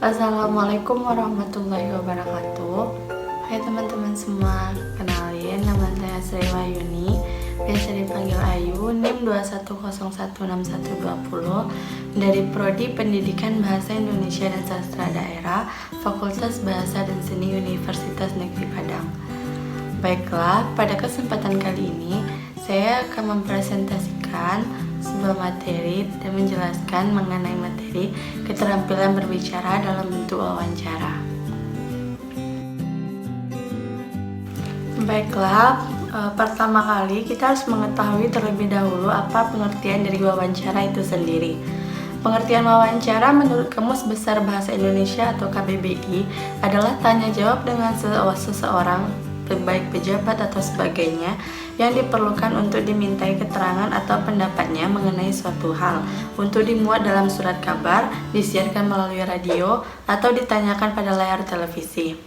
Assalamualaikum warahmatullahi wabarakatuh. Hai teman-teman semua, kenalin nama saya Sri Wahyuni, biasa dipanggil Ayu, NIM 21016120 dari Prodi Pendidikan Bahasa Indonesia dan Sastra Daerah, Fakultas Bahasa dan Seni Universitas Negeri Padang. Baiklah, pada kesempatan kali ini saya akan mempresentasikan sebuah materi dan menjelaskan mengenai materi keterampilan berbicara dalam bentuk wawancara. Baiklah, pertama kali kita harus mengetahui terlebih dahulu apa pengertian dari wawancara itu sendiri. Pengertian wawancara menurut Kamus Besar Bahasa Indonesia atau KBBI adalah tanya jawab dengan seseorang, baik pejabat atau sebagainya, yang diperlukan untuk dimintai keterangan atau pendapatnya mengenai suatu hal, untuk dimuat dalam surat kabar, disiarkan melalui radio, atau ditanyakan pada layar televisi.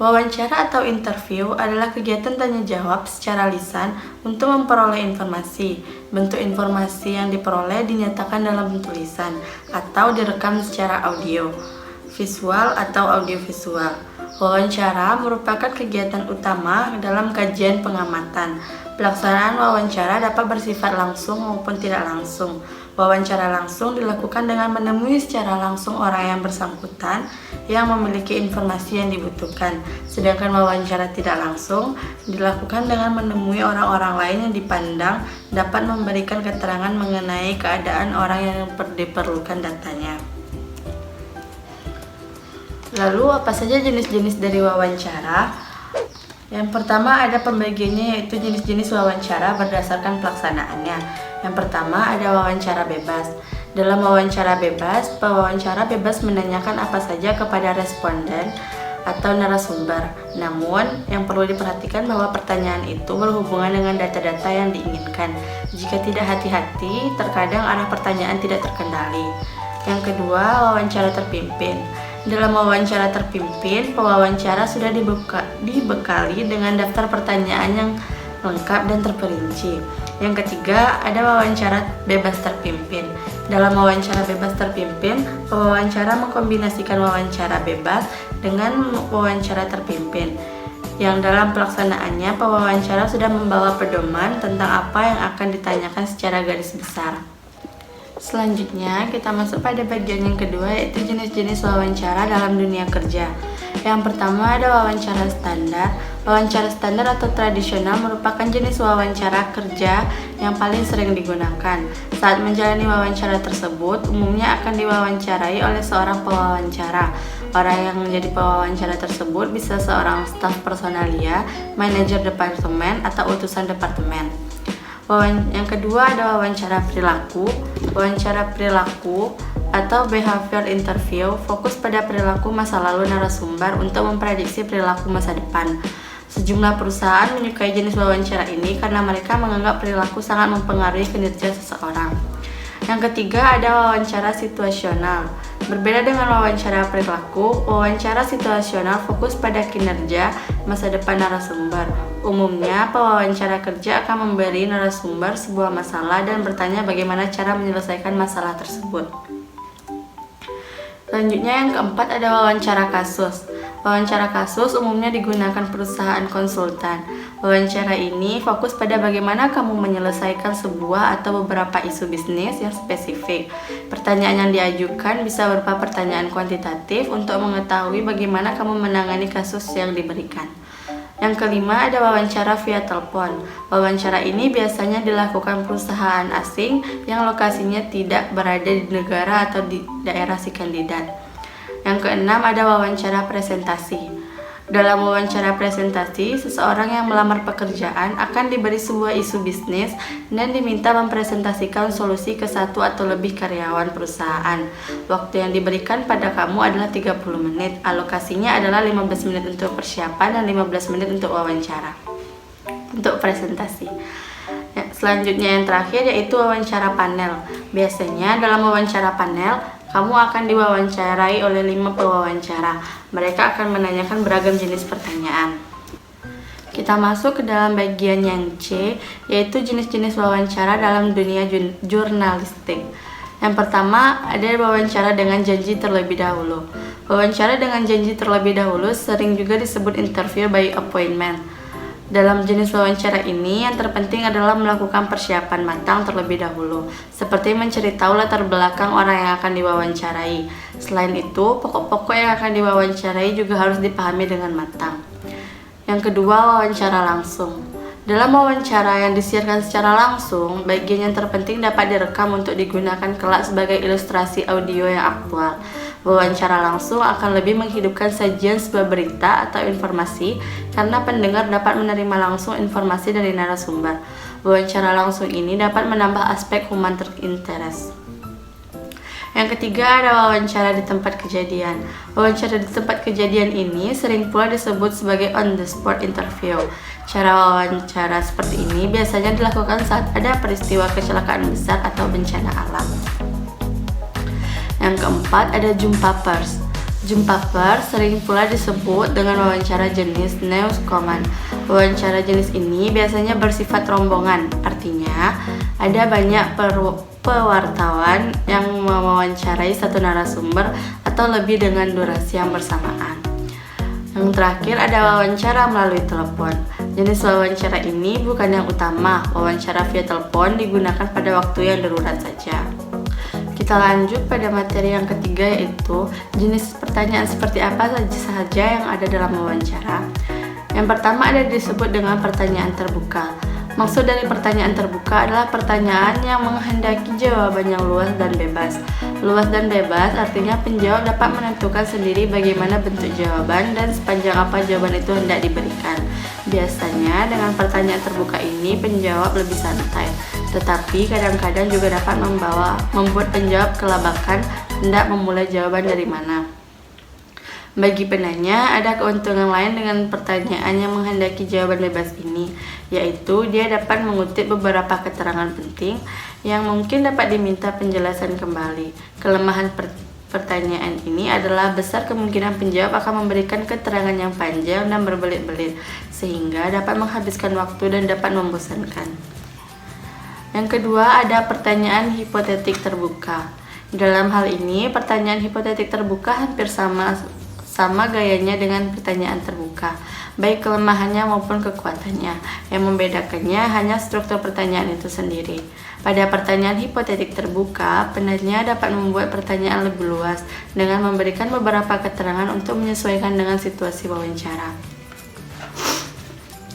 Wawancara atau interview adalah kegiatan tanya jawab secara lisan untuk memperoleh informasi. Bentuk informasi yang diperoleh dinyatakan dalam bentuk lisan atau direkam secara audio, visual atau audiovisual. Wawancara merupakan kegiatan utama dalam kajian pengamatan. Pelaksanaan wawancara dapat bersifat langsung maupun tidak langsung. Wawancara langsung dilakukan dengan menemui secara langsung orang yang bersangkutan yang memiliki informasi yang dibutuhkan. Sedangkan wawancara tidak langsung dilakukan dengan menemui orang-orang lain yang dipandang dapat memberikan keterangan mengenai keadaan orang yang diperlukan datanya. Lalu apa saja jenis-jenis dari wawancara? Yang pertama ada pembagiannya, yaitu jenis-jenis wawancara berdasarkan pelaksanaannya. Yang pertama ada wawancara bebas. Dalam wawancara bebas, pewawancara bebas menanyakan apa saja kepada responden atau narasumber. Namun, yang perlu diperhatikan bahwa pertanyaan itu berhubungan dengan data-data yang diinginkan. Jika tidak hati-hati, terkadang arah pertanyaan tidak terkendali. Yang kedua, wawancara terpimpin. Dalam wawancara terpimpin, pewawancara sudah dibekali dengan daftar pertanyaan yang lengkap dan terperinci. Yang ketiga, ada wawancara bebas terpimpin. Dalam wawancara bebas terpimpin, pewawancara mengkombinasikan wawancara bebas dengan wawancara terpimpin, yang dalam pelaksanaannya pewawancara sudah membawa pedoman tentang apa yang akan ditanyakan secara garis besar. Selanjutnya kita masuk pada bagian yang kedua, yaitu jenis-jenis wawancara dalam dunia kerja. Yang pertama ada wawancara standar. Wawancara standar atau tradisional merupakan jenis wawancara kerja yang paling sering digunakan. Saat menjalani wawancara tersebut, umumnya akan diwawancarai oleh seorang pewawancara. Orang yang menjadi pewawancara tersebut bisa seorang staf personalia, manajer departemen, atau utusan departemen. Yang kedua ada wawancara perilaku. Wawancara perilaku atau behavior interview fokus pada perilaku masa lalu narasumber untuk memprediksi perilaku masa depan. Sejumlah perusahaan menyukai jenis wawancara ini karena mereka menganggap perilaku sangat mempengaruhi kinerja seseorang. Yang ketiga ada wawancara situasional. Berbeda dengan wawancara perilaku, wawancara situasional fokus pada kinerja masa depan narasumber. Umumnya, pewawancara kerja akan memberi narasumber sebuah masalah dan bertanya bagaimana cara menyelesaikan masalah tersebut. Selanjutnya yang keempat ada wawancara kasus. Wawancara kasus umumnya digunakan perusahaan konsultan. Wawancara ini fokus pada bagaimana kamu menyelesaikan sebuah atau beberapa isu bisnis yang spesifik. Pertanyaan yang diajukan bisa berupa pertanyaan kuantitatif untuk mengetahui bagaimana kamu menangani kasus yang diberikan. Yang kelima ada wawancara via telepon. Wawancara ini biasanya dilakukan perusahaan asing yang lokasinya tidak berada di negara atau di daerah si kandidat. Yang keenam ada wawancara presentasi. Dalam wawancara presentasi, seseorang yang melamar pekerjaan akan diberi sebuah isu bisnis dan diminta mempresentasikan solusi ke satu atau lebih karyawan perusahaan. Waktu yang diberikan pada kamu adalah 30 menit. Alokasinya adalah 15 menit untuk persiapan dan 15 menit untuk wawancara, untuk presentasi. Selanjutnya yang terakhir yaitu wawancara panel. Biasanya dalam wawancara panel, kamu akan diwawancarai oleh 5 pewawancara. Mereka akan menanyakan beragam jenis pertanyaan. Kita masuk ke dalam bagian yang C, yaitu jenis-jenis wawancara dalam dunia jurnalistik. Yang pertama, ada wawancara dengan janji terlebih dahulu. Wawancara dengan janji terlebih dahulu sering juga disebut interview by appointment. Dalam jenis wawancara ini, yang terpenting adalah melakukan persiapan matang terlebih dahulu, seperti mencari tahu latar belakang orang yang akan diwawancarai. Selain itu, pokok-pokok yang akan diwawancarai juga harus dipahami dengan matang. Yang kedua, wawancara langsung. Dalam wawancara yang disiarkan secara langsung, bagian yang terpenting dapat direkam untuk digunakan kelak sebagai ilustrasi audio yang aktual. Wawancara langsung akan lebih menghidupkan sajian sebuah berita atau informasi karena pendengar dapat menerima langsung informasi dari narasumber. Wawancara langsung ini dapat menambah aspek human interest. Yang ketiga ada wawancara di tempat kejadian. Wawancara di tempat kejadian ini sering pula disebut sebagai on the spot interview. Cara wawancara seperti ini biasanya dilakukan saat ada peristiwa kecelakaan besar atau bencana alam. Yang keempat ada jumpa pers. Jumpa pers sering pula disebut dengan wawancara jenis news command. Wawancara jenis ini biasanya bersifat rombongan, artinya ada banyak pewartawan yang mewawancarai satu narasumber atau lebih dengan durasi yang bersamaan. Yang terakhir ada wawancara melalui telepon. Jenis wawancara ini bukan yang utama. Wawancara via telepon digunakan pada waktu yang darurat saja. Kita lanjut pada materi yang ketiga, yaitu jenis pertanyaan seperti apa saja yang ada dalam wawancara. Yang pertama ada disebut dengan pertanyaan terbuka. Maksud dari pertanyaan terbuka adalah pertanyaan yang menghendaki jawaban yang luas dan bebas. Luas dan bebas artinya penjawab dapat menentukan sendiri bagaimana bentuk jawaban dan sepanjang apa jawaban itu hendak diberikan. Biasanya dengan pertanyaan terbuka ini penjawab lebih santai, tetapi kadang-kadang juga dapat membuat penjawab kelabakan hendak memulai jawaban dari mana. Bagi penanya, ada keuntungan lain dengan pertanyaan yang menghendaki jawaban bebas ini, yaitu dia dapat mengutip beberapa keterangan penting yang mungkin dapat diminta penjelasan kembali. Kelemahan pertanyaan ini adalah besar kemungkinan penjawab akan memberikan keterangan yang panjang dan berbelit-belit, sehingga dapat menghabiskan waktu dan dapat membosankan. Yang kedua, ada pertanyaan hipotetik terbuka. Dalam hal ini, pertanyaan hipotetik terbuka hampir sama gayanya dengan pertanyaan terbuka, baik kelemahannya maupun kekuatannya. Yang membedakannya hanya struktur pertanyaan itu sendiri. Pada pertanyaan hipotetik terbuka, penanya dapat membuat pertanyaan lebih luas dengan memberikan beberapa keterangan untuk menyesuaikan dengan situasi wawancara.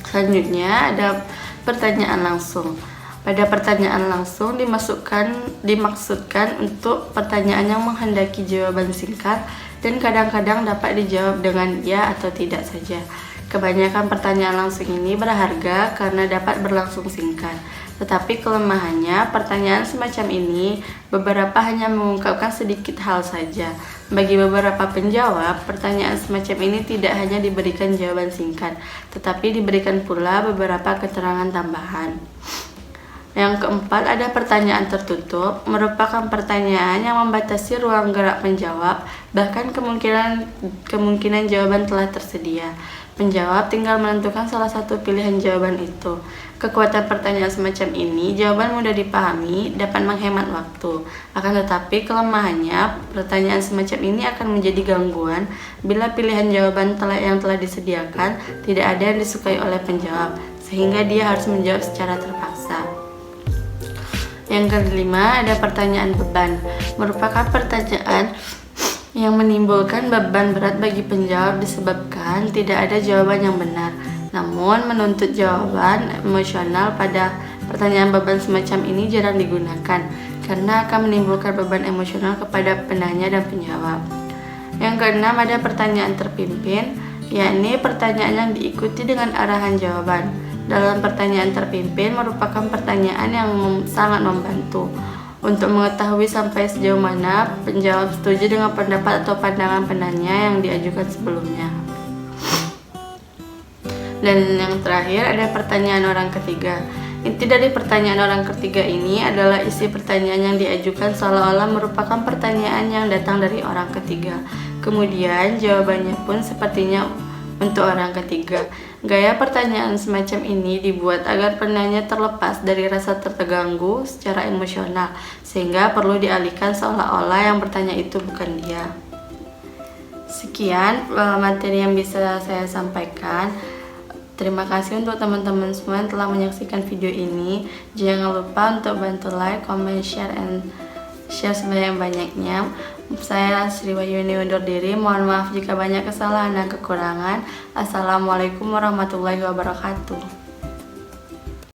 Selanjutnya ada pertanyaan langsung. Pada pertanyaan langsung dimaksudkan untuk pertanyaan yang menghendaki jawaban singkat dan kadang-kadang dapat dijawab dengan ya atau tidak saja. Kebanyakan pertanyaan langsung ini berharga karena dapat berlangsung singkat. Tetapi kelemahannya, pertanyaan semacam ini beberapa hanya mengungkapkan sedikit hal saja. Bagi beberapa penjawab, pertanyaan semacam ini tidak hanya diberikan jawaban singkat, tetapi diberikan pula beberapa keterangan tambahan. Yang keempat ada pertanyaan tertutup, merupakan pertanyaan yang membatasi ruang gerak penjawab, bahkan kemungkinan jawaban telah tersedia. Penjawab tinggal menentukan salah satu pilihan jawaban itu. Kekuatan pertanyaan semacam ini, jawaban mudah dipahami, dapat menghemat waktu. Akan tetapi kelemahannya, pertanyaan semacam ini akan menjadi gangguan bila pilihan jawaban yang telah disediakan tidak ada yang disukai oleh penjawab, sehingga dia harus menjawab secara terpaksa. Yang kelima ada pertanyaan beban, merupakan pertanyaan yang menimbulkan beban berat bagi penjawab disebabkan tidak ada jawaban yang benar, namun menuntut jawaban emosional. Pada pertanyaan beban semacam ini jarang digunakan karena akan menimbulkan beban emosional kepada penanya dan penjawab. Yang keenam ada pertanyaan terpimpin, yakni pertanyaan yang diikuti dengan arahan jawaban. Dalam pertanyaan terpimpin merupakan pertanyaan yang sangat membantu untuk mengetahui sampai sejauh mana penjawab setuju dengan pendapat atau pandangan penanya yang diajukan sebelumnya. Dan yang terakhir ada pertanyaan orang ketiga. Inti dari pertanyaan orang ketiga ini adalah isi pertanyaan yang diajukan seolah-olah merupakan pertanyaan yang datang dari orang ketiga. Kemudian jawabannya pun sepertinya untuk orang ketiga. Gaya pertanyaan semacam ini dibuat agar penanya terlepas dari rasa terganggu secara emosional, sehingga perlu dialihkan seolah-olah yang bertanya itu bukan dia. Sekian materi yang bisa saya sampaikan. Terima kasih untuk teman-teman semua yang telah menyaksikan video ini. Jangan lupa untuk bantu like, comment, share sebanyak-banyaknya. Saya Sri Wahyuni undur diri. Mohon maaf jika banyak kesalahan dan kekurangan. Assalamualaikum warahmatullahi wabarakatuh.